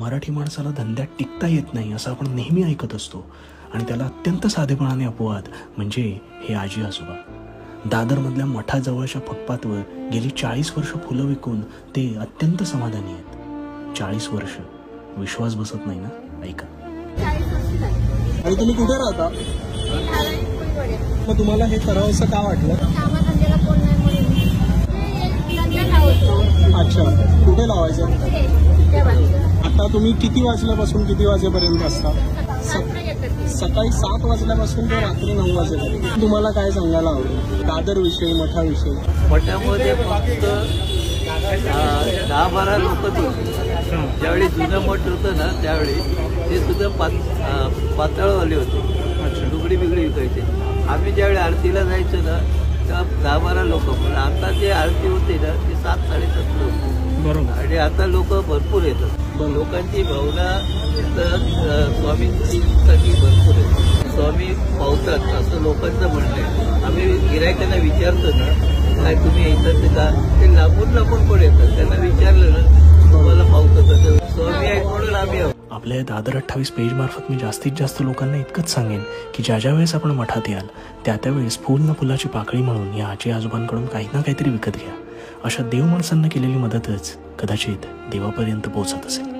मराठी माणसाला धंद्यात टिकता येत नाही असं आपण नेहमी ऐकत असतो आणि त्याला अत्यंत साधेपणाने अपवाद म्हणजे हे आजी आजोबा. दादरमधल्या मठाजवळच्या फुटपाथवर गेली 40 वर्ष फुलं विकून ते अत्यंत समाधानी आहेत. 40 वर्ष, विश्वास बसत नाही ना? ऐका. आणि तुम्ही कुठे राहता? मग तुम्हाला हे करावं असं का वाटलं? अच्छा, कुठे लावायचं? आता तुम्ही किती वाजल्यापासून किती वाजेपर्यंत असता? सकाळी 7 वाजल्यापासून ते रात्री 9 वाजेपर्यंत. तुम्हाला काय सांगायला आवडेल दादर विषयी, मठाविषयी? मठामध्ये फक्त 10-12 लोक होती. ज्यावेळी जुनं मठ होतं ना त्यावेळी ते सुद्धा पातळवाले होते, लुगडी बिगडी विकायचे. आम्ही ज्यावेळी आरतीला जायचो ना तेव्हा 10-12 लोक, पण आता जे आरती होते ना ती 7-7.5 लोक. बरोबर. आणि आता लोक भरपूर येतात. लोकांची भावना स्वामींसाठी भरपूर आहे. स्वामी पावतात असं लोकांचं म्हणणं आहे. आम्ही गिरायकांना विचारतो ना काय तुम्ही येतात का, ते लांबून पण येतात. त्यांना विचारलं ना तुम्हाला पावतं कसं, स्वामी आहे म्हणून आम्ही आहोत. आपल्या दादर 28 पेज मार्फत मी जास्तीत जास्त लोकांना इतकंच सांगेन की ज्या ज्या वेळेस आपण मठात याल त्या त्यावेळेस फुल ना फुलाची पाकळी म्हणून या आजी आजोबांकडून काही ना काहीतरी विकत घ्या. अशा देव माणसांना केलेली मदतच कदाचित देवापर्यंत पोहोचत असेल.